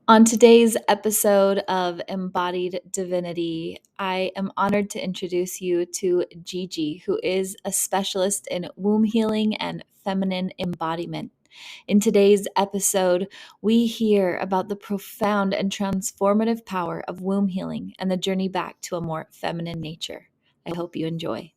On today's episode of Embodied Divinity, I am honored to introduce you to Gigi, who is a specialist in womb healing and feminine embodiment. In today's episode, we hear about the profound and transformative power of womb healing and the journey back to a more feminine nature. I hope you enjoy.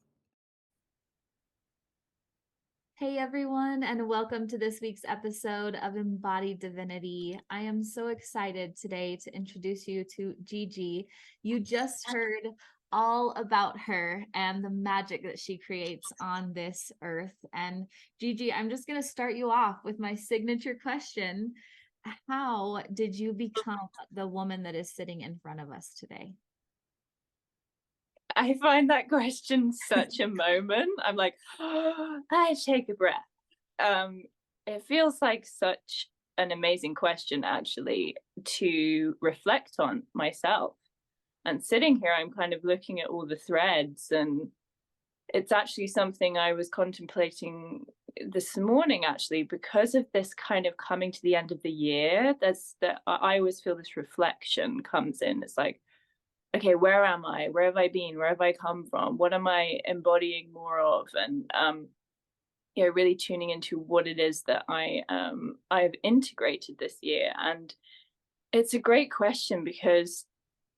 Hey everyone, and welcome to this week's episode of Embodied Divinity. I am so excited today to introduce you to Gigi. You just heard all about her and the magic that she creates on this earth. And Gigi, I'm just going to start you off with my signature question. How did you become the woman that is sitting in front of us today? I find that question such a moment. I'm like, oh, I take a breath. It feels like such an amazing question, actually, to reflect on myself. And sitting here, I'm kind of looking at all the threads, and it's actually something I was contemplating this morning, actually, because of this kind of coming to the end of the year. I always feel this reflection comes in. It's like, okay, where am I? Where have I been? Where have I come from? What am I embodying more of? And really tuning into what it is that I've integrated this year. And it's a great question because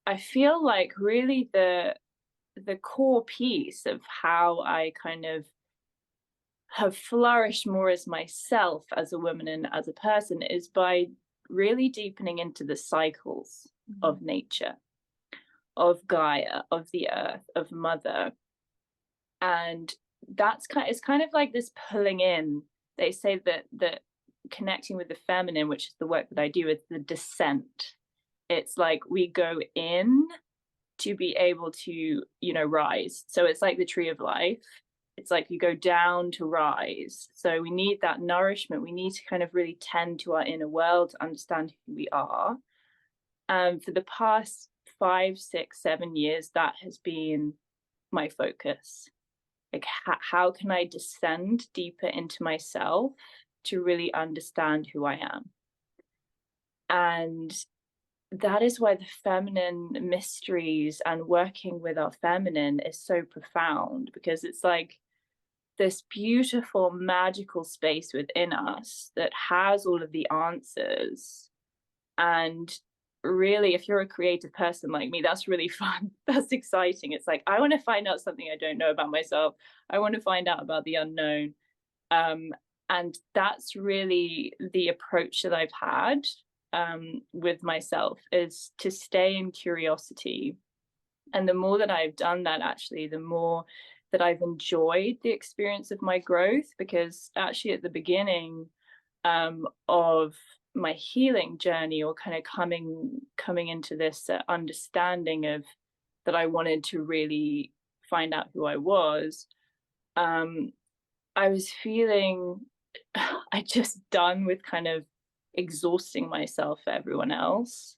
I feel like really the core piece of how I kind of have flourished more as myself as a woman and as a person is by really deepening into the cycles of nature, of Gaia, of the earth, of mother. And it's kind of like this pulling in. They say that connecting with the feminine, which is the work that I do, is the descent. It's like we go in to be able to, rise. So it's like the tree of life. It's like you go down to rise. So we need that nourishment. We need to kind of really tend to our inner world to understand who we are. For the past 5, 6, 7 years, that has been my focus. Like, how can I descend deeper into myself to really understand who I am? And that is why the feminine mysteries and working with our feminine is so profound, because it's like this beautiful, magical space within us that has all of the answers. And really, if you're a creative person like me, that's really fun. That's exciting. It's like, I want to find out something I don't know about myself. I want to find out about the unknown. And that's really the approach that I've had with myself, is to stay in curiosity. And the more that I've done that, actually, the more that I've enjoyed the experience of my growth, because actually at the beginning of my healing journey, or kind of coming into this understanding of that I wanted to really find out who I was, I was feeling I just done with kind of exhausting myself for everyone else,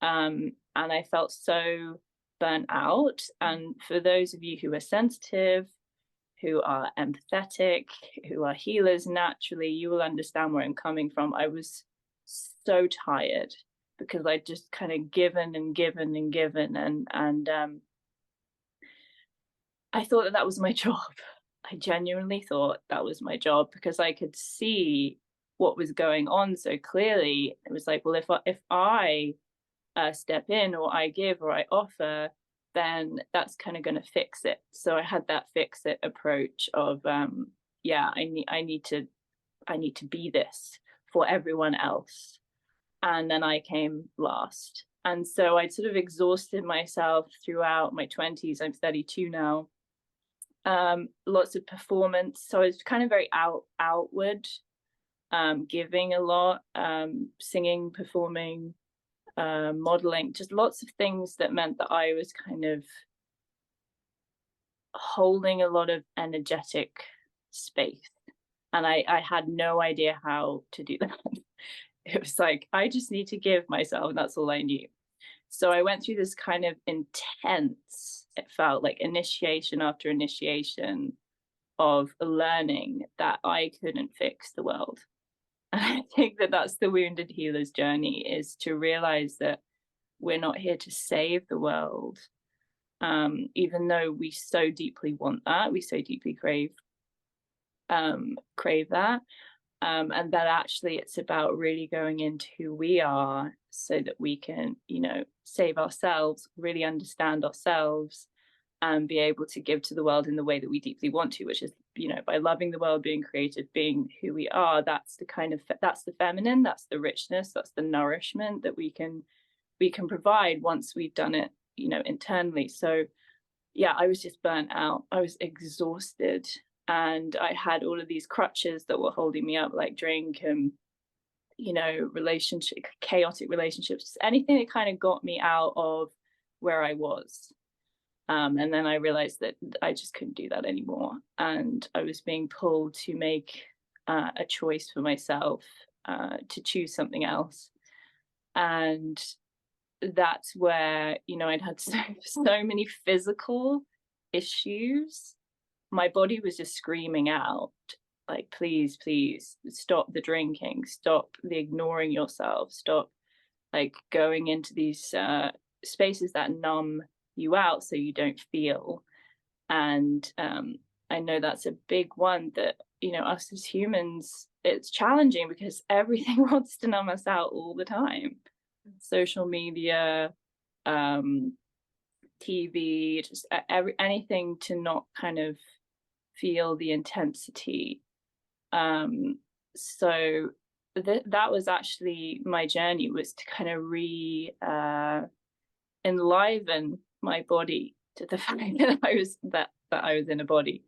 and I felt so burnt out. And for those of you who are sensitive, who are empathetic, who are healers naturally, you will understand where I'm coming from. I was so tired because I'd just kind of given and given and given, and I thought that was my job. I genuinely thought that was my job, because I could see what was going on so clearly. It was like, well, if I step in, or I give, or I offer, then that's kind of going to fix it. So I had that fix it approach of, I need to be this for everyone else. And then I came last. And so I sort of exhausted myself throughout my 20s. I'm 32 now. Lots of performance. So I was kind of very outward, giving a lot, singing, performing, modeling, just lots of things that meant that I was kind of holding a lot of energetic space. And I had no idea how to do that. It was like, I just need to give myself, and that's all I knew. So I went through this kind of intense, it felt like initiation after initiation of learning that I couldn't fix the world. And I think that that's the wounded healer's journey, is to realize that we're not here to save the world, even though we so deeply want that, we so deeply crave that, and that actually it's about really going into who we are so that we can, save ourselves, really understand ourselves, and be able to give to the world in the way that we deeply want to, which is, by loving the world, being creative, being who we are. That's that's the feminine, that's the richness, that's the nourishment that we can provide once we've done it, internally. So yeah, I was just burnt out. I was exhausted, and I had all of these crutches that were holding me up, like drink and chaotic relationships, anything that kind of got me out of where I was. And then I realized that I just couldn't do that anymore, and I was being pulled to make a choice for myself, to choose something else. And that's where I'd had so many physical issues. My body was just screaming out, like, please stop the drinking, stop the ignoring yourself, stop like going into these spaces that numb you out so you don't feel. And I know that's a big one that us as humans, it's challenging because everything wants to numb us out all the time. Social media, TV, just anything to not kind of feel the intensity. So that was actually my journey, was to kind of enliven my body to the fact that I was in a body.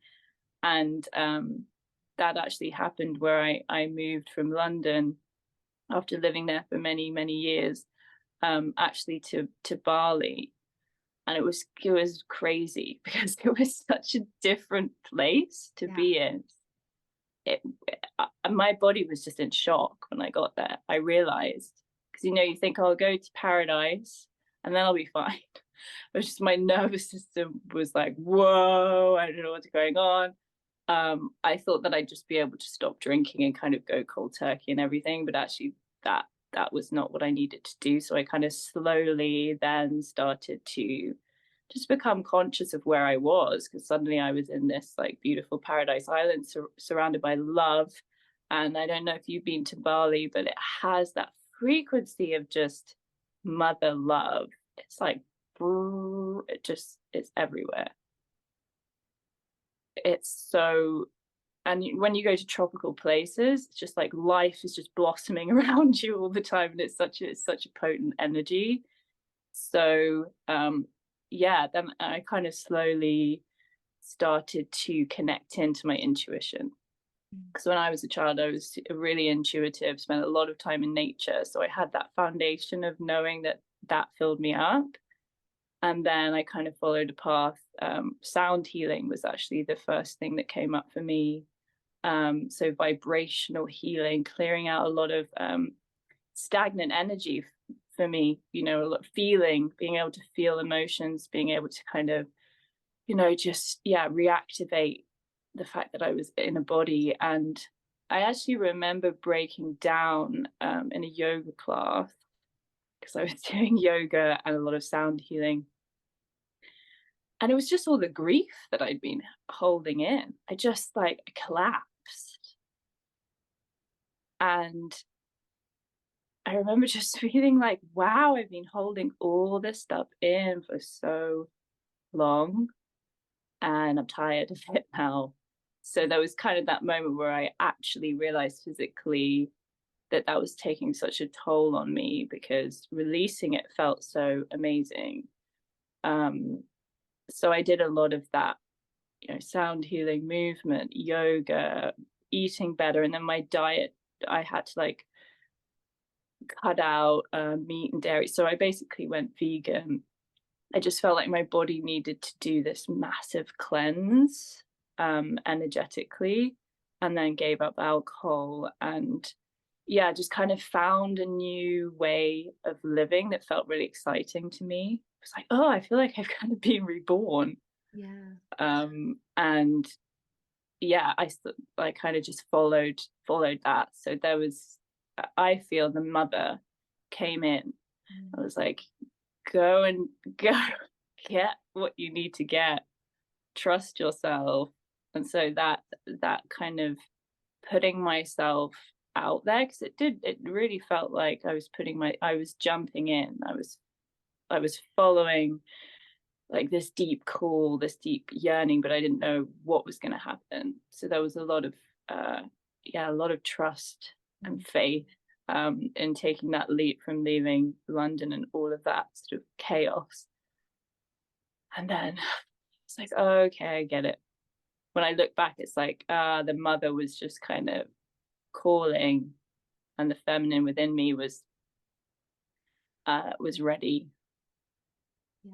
And that actually happened where I moved from London after living there for many years, actually to Bali. And it was crazy because it was such a different place to be in. My body was just in shock when I got there. I realized, because you think I'll go to paradise and then I'll be fine. It was just my nervous system was like, whoa, I don't know what's going on. I thought that I'd just be able to stop drinking and kind of go cold turkey and everything, but actually that was not what I needed to do. So I kind of slowly then started to just become conscious of where I was, because suddenly I was in this like beautiful paradise island surrounded by love. And I don't know if you've been to Bali, but it has that frequency of just mother love. It's like, it's everywhere. It's so, and when you go to tropical places, it's just like life is just blossoming around you all the time, and it's such a potent energy. So then I kind of slowly started to connect into my intuition, because when I was a child, I was really intuitive, spent a lot of time in nature, so I had that foundation of knowing that filled me up. And then I kind of followed a path. Sound healing was actually the first thing that came up for me. So vibrational healing, clearing out a lot of stagnant energy for me, a lot of feeling, being able to feel emotions, being able to kind of, reactivate the fact that I was in a body. And I actually remember breaking down in a yoga class, because I was doing yoga and a lot of sound healing. And it was just all the grief that I'd been holding in. I just collapsed. And I remember just feeling like, wow, I've been holding all this stuff in for so long, and I'm tired of it now. So there was kind of that moment where I actually realized physically that was taking such a toll on me, because releasing it felt so amazing. So I did a lot of that, sound healing, movement, yoga, eating better. And then my diet, I had to cut out meat and dairy. So I basically went vegan. I just felt like my body needed to do this massive cleanse energetically, and then gave up alcohol, and just kind of found a new way of living that felt really exciting to me. It was like, oh, I feel like I've kind of been reborn. And I kind of just followed that. So there was I feel the mother came in. I was like, go and go get what you need to get, trust yourself. And so that kind of putting myself out there, because it really felt like I was jumping in, I was following like this deep call, this deep yearning, but I didn't know what was going to happen. So there was a lot of a lot of trust and faith in taking that leap from leaving London and all of that sort of chaos. And then it's like, oh, okay, I get it. When I look back, it's like the mother was just kind of calling, and the feminine within me was ready. Yeah.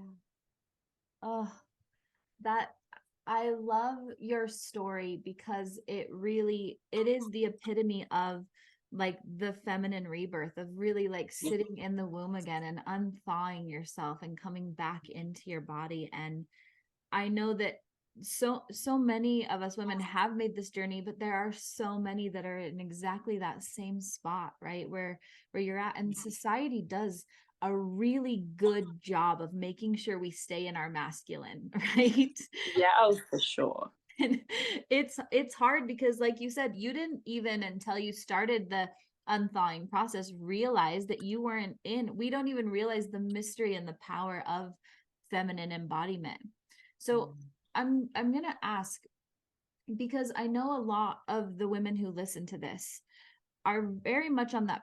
Oh, that I love your story, because it is the epitome of like the feminine rebirth, of really like sitting in the womb again and unthawing yourself and coming back into your body. And I know that so many of us women have made this journey, but there are so many that are in exactly that same spot, right? Where you're at. And society does a really good job of making sure we stay in our masculine, right? Yeah, oh, for sure. And it's hard because, like you said, you didn't even, until you started the unthawing process, realize that you weren't in. We don't even realize the mystery and the power of feminine embodiment. So I'm gonna ask, because I know a lot of the women who listen to this are very much on that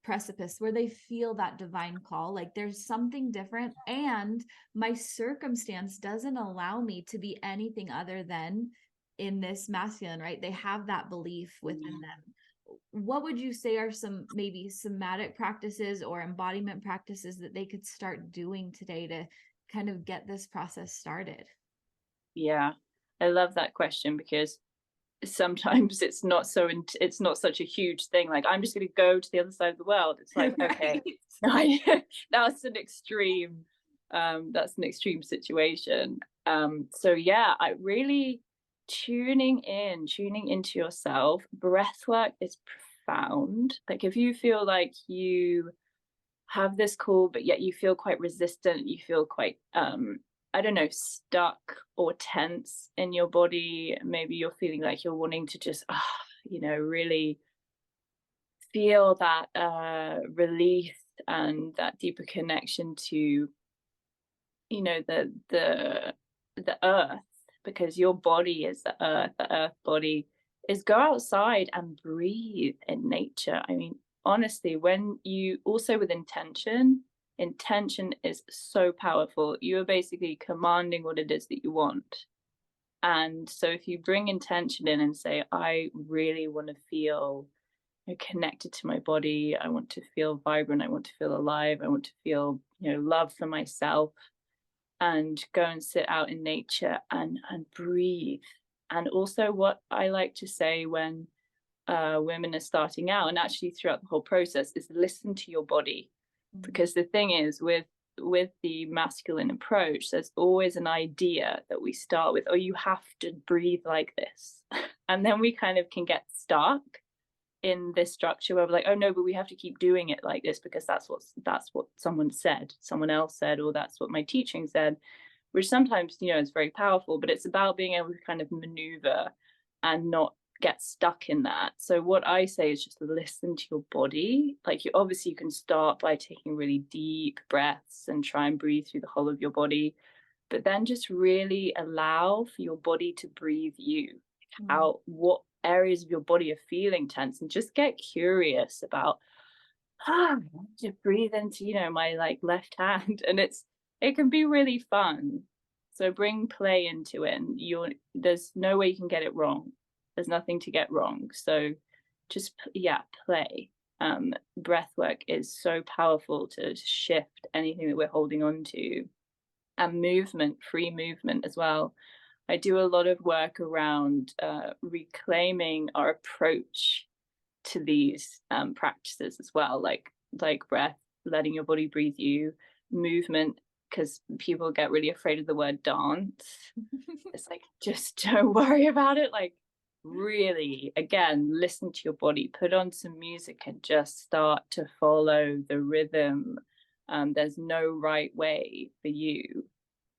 precipice where they feel that divine call, like there's something different, and my circumstance doesn't allow me to be anything other than in this masculine, right? They have that belief within them. What would you say are some maybe somatic practices or embodiment practices that they could start doing today to kind of get this process started? Yeah, I love that question, because sometimes it's not such a huge thing, like I'm just going to go to the other side of the world. It's like, okay, that's an extreme situation. So yeah, I really tuning into yourself. Breath work is profound. Like if you feel like you have this call but yet you feel quite resistant, you feel quite I don't know, stuck or tense in your body, maybe you're feeling like you're wanting to just really feel that release and that deeper connection to the earth, because your body is the earth body, is go outside and breathe in nature. I mean, honestly, when you also with intention is so powerful. You are basically commanding what it is that you want. And so if you bring intention in and say, I really want to feel connected to my body, I want to feel vibrant, I want to feel alive, I want to feel love for myself, and go and sit out in nature and breathe. And also what I like to say when women are starting out, and actually throughout the whole process, is listen to your body. Because the thing is, with the masculine approach, there's always an idea that we start with, oh, you have to breathe like this. And then we kind of can get stuck in this structure where we're like, oh no, but we have to keep doing it like this because that's what someone else said, or that's what my teaching said, which sometimes is very powerful, but it's about being able to kind of maneuver and not get stuck in that. So what I say is just listen to your body. Like you can start by taking really deep breaths and try and breathe through the whole of your body, but then just really allow for your body to breathe you out. What areas of your body are feeling tense, and just get curious about to breathe into my like left hand, and it can be really fun. So bring play into it, and there's no way you can get it wrong. There's nothing to get wrong. So just play. Breath work is so powerful to shift anything that we're holding on to. And movement, free movement as well. I do a lot of work around reclaiming our approach to these practices as well, like breath, letting your body breathe you, movement, because people get really afraid of the word dance. It's like, just don't worry about it. Like, really, again, listen to your body, put on some music and just start to follow the rhythm. There's no right way for you.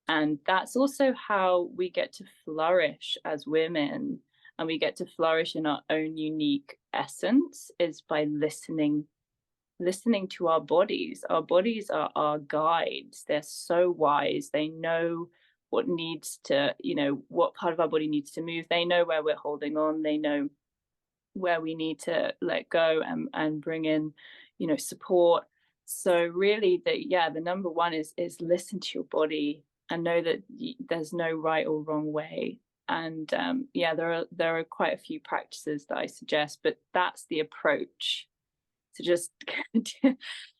And that's also how we get to flourish as women, and we get to flourish in our own unique essence, is by listening to our bodies. Our bodies are our guides. They're so wise. They know what needs to, what part of our body needs to move. They know where we're holding on. They know where we need to let go and bring in, support. So really the number one is listen to your body and know that there's no right or wrong way. And there are quite a few practices that I suggest, but that's the approach, to just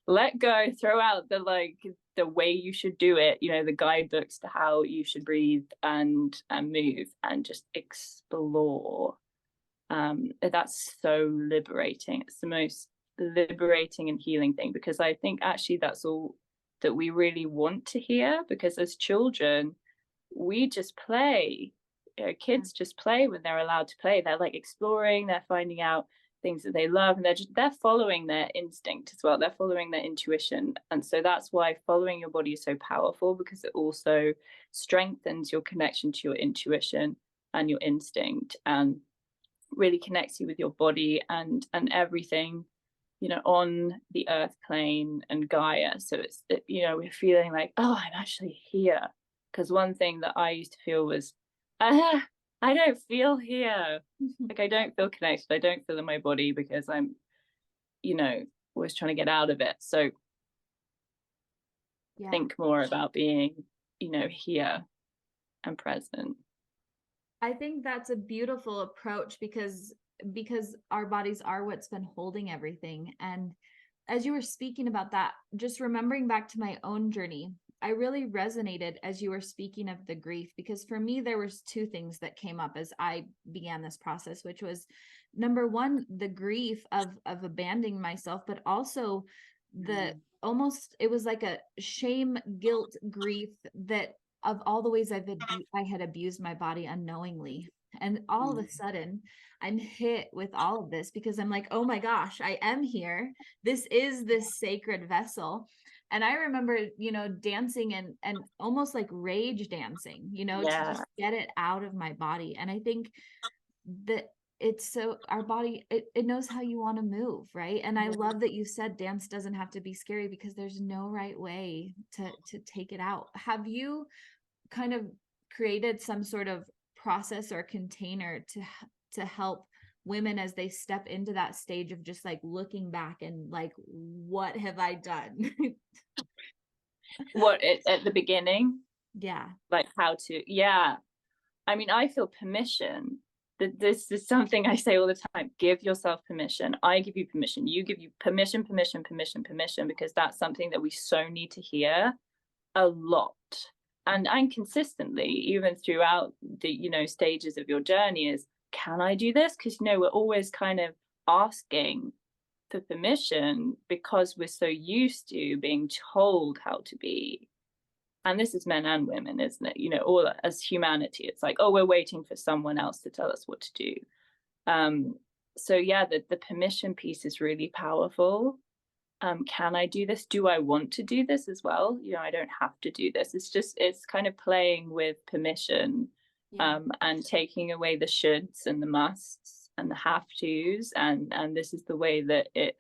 let go, throw out the way you should do it, the guidebooks to how you should breathe and move, and just explore. That's so liberating. It's the most liberating and healing thing, because I think actually that's all that we really want to hear, because as children we just play. Kids just play when they're allowed to play. They're like exploring, they're finding out things that they love, and they're following their instinct as well. They're following their intuition. And so that's why following your body is so powerful, because it also strengthens your connection to your intuition and your instinct, and really connects you with your body and everything, on the earth plane and Gaia. So it's, we're feeling like, oh, I'm actually here. Because one thing that I used to feel was, I don't feel here. Like, I don't feel connected. I don't feel in my body, because I'm, always trying to get out of it. So think more about being, here and present. I think that's a beautiful approach, because our bodies are what's been holding everything. And as you were speaking about that, just remembering back to my own journey, I really resonated as you were speaking of the grief, because for me, there was two things that came up as I began this process, which was, number one, the grief of abandoning myself, but also almost, it was like a shame, guilt, grief that of all the ways I had abused my body unknowingly. And all of a sudden I'm hit with all of this, because I'm like, oh my gosh, I am here. This is this sacred vessel. And I remember, dancing and almost like rage dancing, to just get it out of my body. And I think that it's so, our body, it knows how you want to move, right? And I love that you said dance doesn't have to be scary, because there's no right way to take it out. Have you kind of created some sort of process or container to help women as they step into that stage of just like looking back and like, what have I done? What, at the beginning? Yeah. Like how to, I mean, I feel permission. This is something I say all the time. Give yourself permission. I give you permission. You give you permission, because that's something that we so need to hear a lot. And consistently, even throughout the, stages of your journey, is, can I do this? Because, we're always kind of asking for permission, because we're so used to being told how to be. And this is men and women, isn't it? All as humanity, it's like, oh, we're waiting for someone else to tell us what to do. So the permission piece is really powerful. Can I do this? Do I want to do this as well? I don't have to do this. It's kind of playing with permission, and taking away the shoulds and the musts and the have tos. And this is the way that it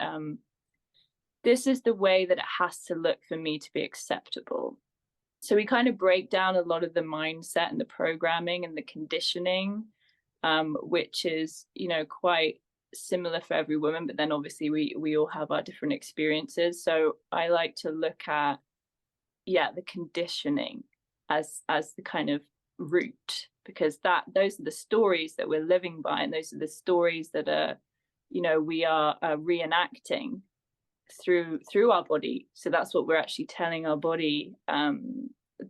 has to look for me to be acceptable. So we kind of break down a lot of the mindset and the programming and the conditioning, which is, quite similar for every woman, but then obviously we all have our different experiences. So I like to look at the conditioning as the kind of root, because those are the stories that we're living by, and those are the stories that are, we are reenacting through our body. So that's what we're actually telling our body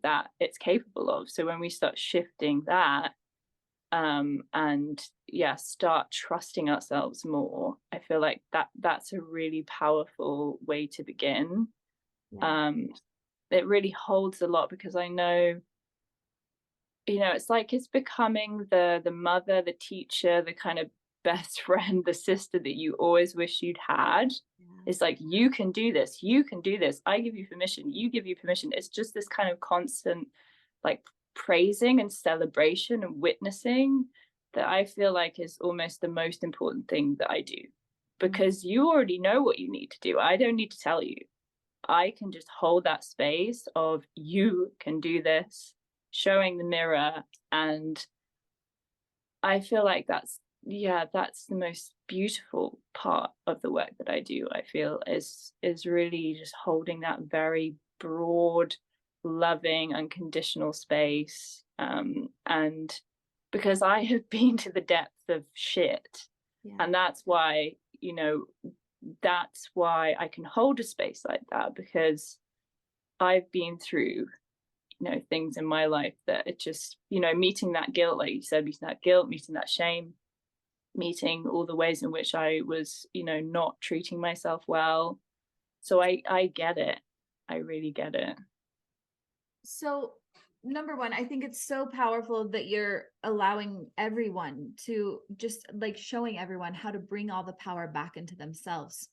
that it's capable of. So when we start shifting that, and start trusting ourselves more, I feel like that's a really powerful way to begin. It really holds a lot, because I know it's like it's becoming the mother, the teacher, the kind of best friend, the sister that you always wish you'd had. It's like, you can do this, you can do this, I give you permission, you give you permission. It's just this kind of constant like praising and celebration and witnessing that I feel like is almost the most important thing that I do, because you already know what you need to do. I don't need to tell you. I can just hold that space of, you can do this, showing the mirror. And I feel like that's the most beautiful part of the work that I do. I feel is really just holding that very broad, loving, unconditional space. And because I have been to the depth of shit, and that's why I can hold a space like that, because I've been through things in my life that it just, meeting that guilt, like you said, meeting that shame, meeting all the ways in which I was not treating myself well. So I get it. I really get it. So number one, I think it's so powerful that you're allowing everyone to just like showing everyone how to bring all the power back into themselves.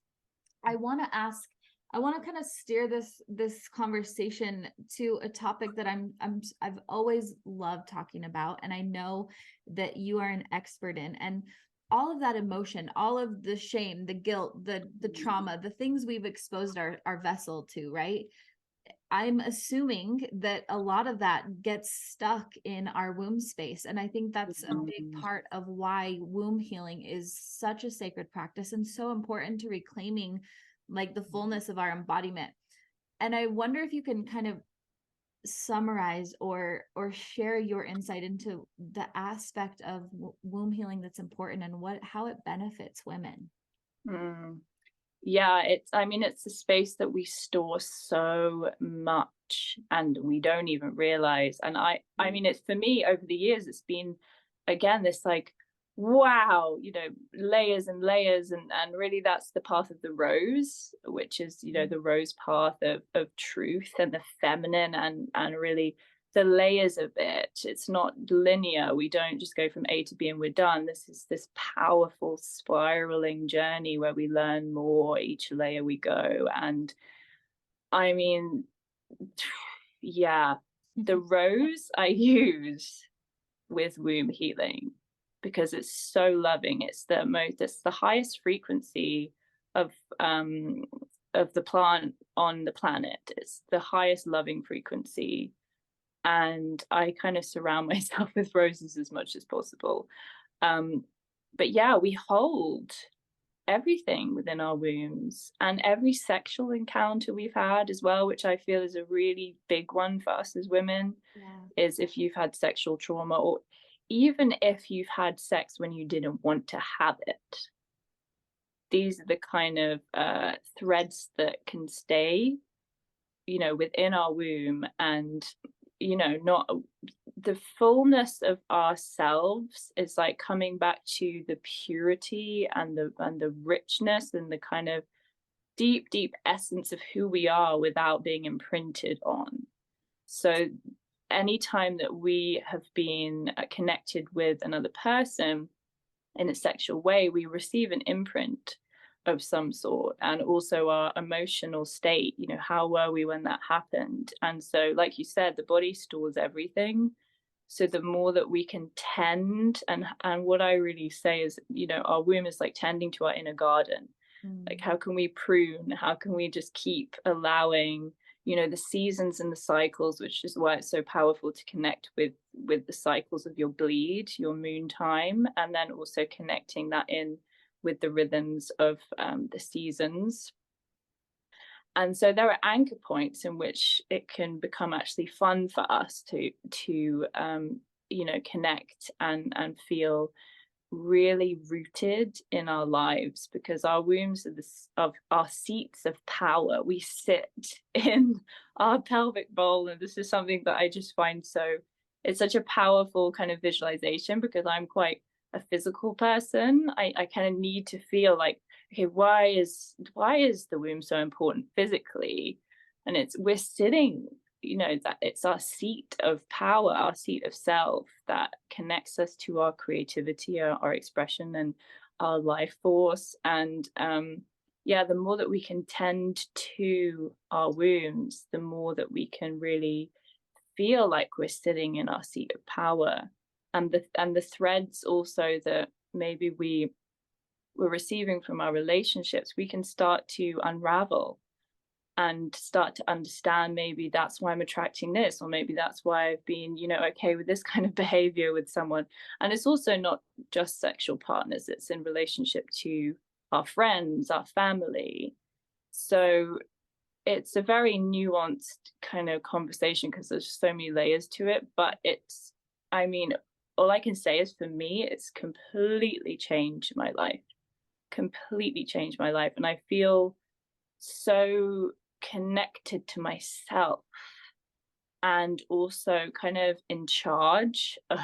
I want to kind of steer this conversation to a topic that I've always loved talking about, and I know that you are an expert in. And all of that emotion, all of the shame, the guilt, the trauma, the things we've exposed our vessel to, right? I'm assuming that a lot of that gets stuck in our womb space. And I think that's a big part of why womb healing is such a sacred practice and so important to reclaiming like the fullness of our embodiment. And I wonder if you can kind of summarize or share your insight into the aspect of womb healing that's important and how it benefits women. Yeah, it's a space that we store so much and we don't even realize. And I mean, it's, for me, over the years, it's been, again, this like, wow, layers and layers. And really that's the path of the rose, which is, the rose path of truth and the feminine, and really the layers of it. It's not linear. We don't just go from A to B and we're done. This is this powerful spiraling journey where we learn more each layer we go. And I mean, yeah, the rose I use with womb healing because it's so loving. It's the highest frequency of the plant on the planet. It's the highest loving frequency. And I kind of surround myself with roses as much as possible. But yeah, we hold everything within our wombs, and every sexual encounter we've had as well, which I feel is a really big one for us as women, is if you've had sexual trauma, or even if you've had sex when you didn't want to have it. These are the kind of threads that can stay, within our womb, and not the fullness of ourselves is like coming back to the purity and the richness and the kind of deep essence of who we are without being imprinted on. So anytime that we have been connected with another person in a sexual way, we receive an imprint of some sort, and also our emotional state, how were we when that happened. And so, like you said, the body stores everything. So the more that we can tend, and what I really say is, our womb is like tending to our inner garden. Like, how can we prune? How can we just keep allowing, the seasons and the cycles, which is why it's so powerful to connect with the cycles of your bleed, your moon time, and then also connecting that in with the rhythms of the seasons. And so there are anchor points in which it can become actually fun for us to connect and feel really rooted in our lives, because our wombs are our seats of power. We sit in our pelvic bowl, and this is something that I just find it's such a powerful kind of visualization, because I'm quite a physical person. I kind of need to feel like, okay, why is the womb so important physically? And we're sitting that it's our seat of power, our seat of self, that connects us to our creativity, our expression, and our life force. And the more that we can tend to our wombs, the more that we can really feel like we're sitting in our seat of power. And the threads also that maybe we're receiving from our relationships, we can start to unravel and start to understand, maybe that's why I'm attracting this, or maybe that's why I've been, okay with this kind of behavior with someone. And it's also not just sexual partners, it's in relationship to our friends, our family. So it's a very nuanced kind of conversation because there's so many layers to it. But all I can say is, for me, it's completely changed my life. And I feel so connected to myself, and also kind of in charge of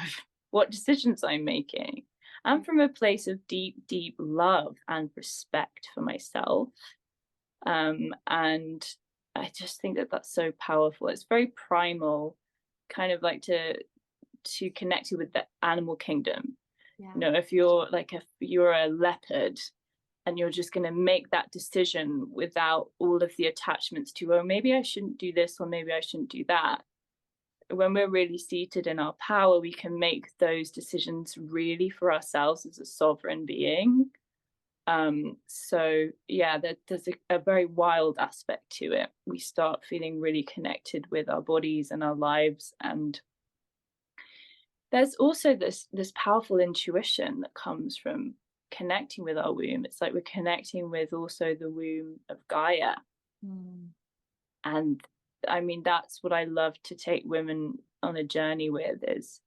what decisions I'm making, and from a place of deep, deep love and respect for myself. And I just think that that's so powerful. It's very primal, kind of like to connect you with the animal kingdom. Yeah. If you're a leopard, and you're just going to make that decision without all of the attachments to, oh, maybe I shouldn't do this, or maybe I shouldn't do that. When we're really seated in our power, we can make those decisions really for ourselves as a sovereign being. There's a very wild aspect to it. We start feeling really connected with our bodies and our lives. And there's also this powerful intuition that comes from connecting with our womb. It's like we're connecting with also the womb of Gaia. And that's what I love to take women on a journey with, is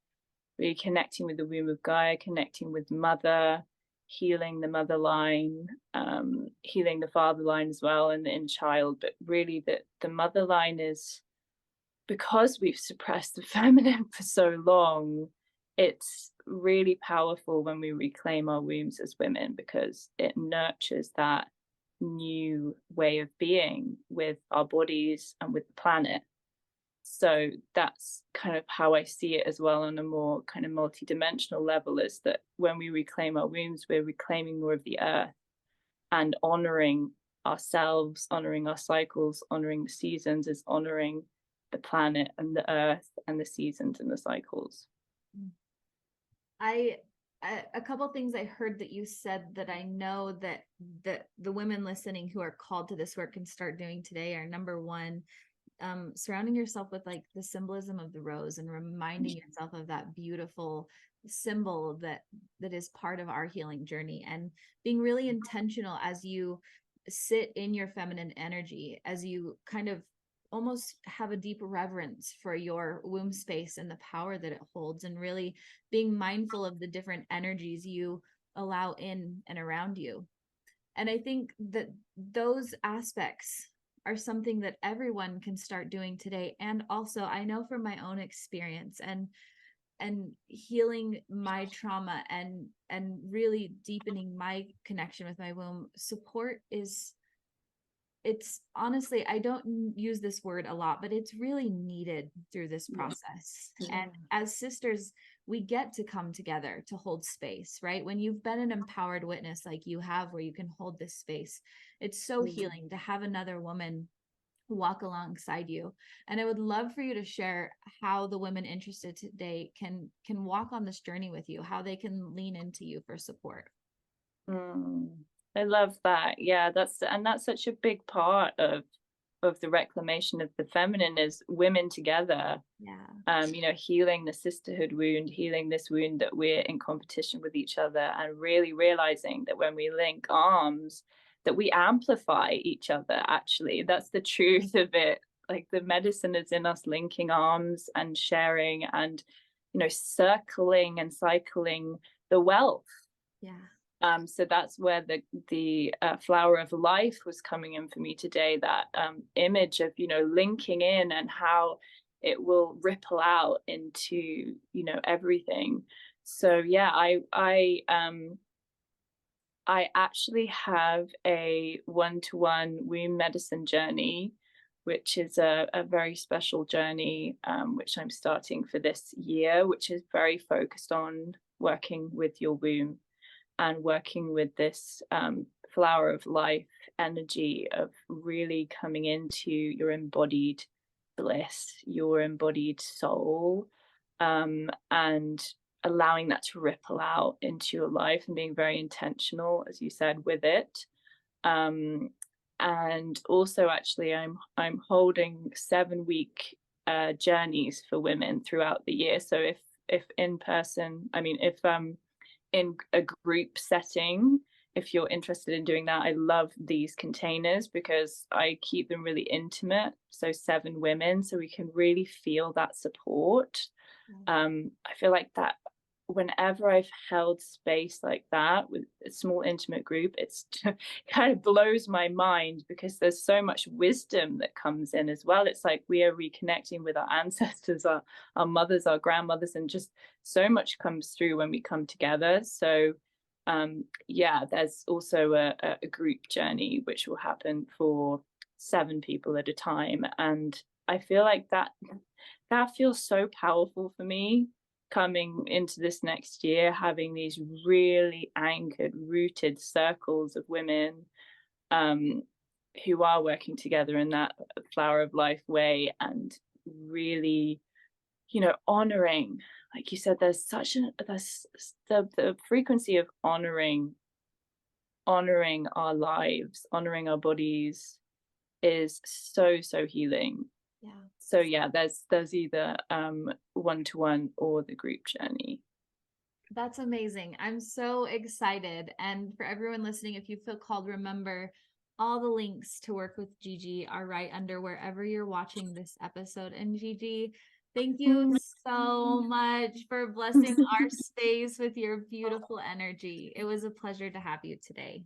really connecting with the womb of Gaia, connecting with mother, healing the mother line, healing the father line as well, and the in child. But really the mother line is, because we've suppressed the feminine for so long, it's really powerful when we reclaim our wombs as women, because it nurtures that new way of being with our bodies and with the planet. So that's kind of how I see it as well, on a more kind of multi-dimensional level, is that when we reclaim our wombs, we're reclaiming more of the earth and honoring ourselves, honoring our cycles, honoring the seasons, is honoring the planet and the earth and the seasons and the cycles. A couple things I heard that you said that I know that the women listening who are called to this work can start doing today are: number one, surrounding yourself with like the symbolism of the rose, and reminding yourself of that beautiful symbol that is part of our healing journey, and being really intentional as you sit in your feminine energy, as you kind of almost have a deep reverence for your womb space and the power that it holds, and really being mindful of the different energies you allow in and around you. And I think that those aspects are something that everyone can start doing today. And also, I know from my own experience and healing my trauma and really deepening my connection with my womb, support is, it's honestly, I don't use this word a lot, but it's really needed through this process. And as sisters, we get to come together to hold space, right? When you've been an empowered witness like you have, where you can hold this space, it's so healing to have another woman walk alongside you. And I would love for you to share how the women interested today can walk on this journey with you, how they can lean into you for support. I love that. Yeah, that's such a big part of the reclamation of the feminine, is women together. Yeah. Healing the sisterhood wound, healing this wound that we're in competition with each other, and really realizing that when we link arms, that we amplify each other. Actually, that's the truth of it. Like, the medicine is in us linking arms and sharing, and circling and cycling the wealth. Yeah. So that's where the flower of life was coming in for me today, that image of linking in, and how it will ripple out into everything. So yeah, I actually have a one-to-one womb medicine journey which is a very special journey, which I'm starting for this year, which is very focused on working with your womb and working with this flower of life energy of really coming into your embodied bliss, your embodied soul, and allowing that to ripple out into your life and being very intentional, as you said, with it. And also, actually, I'm holding 7-week journeys for women throughout the year. So if in person, I mean, if in a group setting, if you're interested in doing that, I love these containers because I keep them really intimate. So 7 women, so we can really feel that support. I feel like that whenever I've held space like that with a small intimate group, it's kind of blows my mind because there's so much wisdom that comes in as well. It's like we are reconnecting with our ancestors, our mothers, our grandmothers, and just so much comes through when we come together. So there's also a group journey which will happen for 7 people at a time, and I feel like that feels so powerful for me coming into this next year, having these really anchored, rooted circles of women who are working together in that flower of life way, and really, honoring, like you said, there's the frequency of honoring our lives, honoring our bodies is so healing. So there's either one-to-one or the group journey. That's amazing. I'm so excited. And for everyone listening, if you feel called, remember all the links to work with Gigi are right under wherever you're watching this episode. And Gigi, thank you so much for blessing our space with your beautiful energy. It was a pleasure to have you today.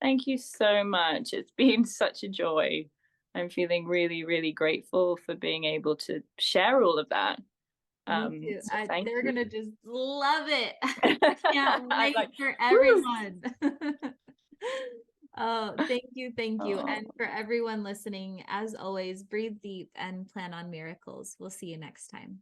Thank you so much. It's been such a joy. I'm feeling really, really grateful for being able to share all of that. Me too. So they're going to just love it. I can't wait for everyone. Oh, thank you. Thank you. And for everyone listening, as always, breathe deep and plan on miracles. We'll see you next time.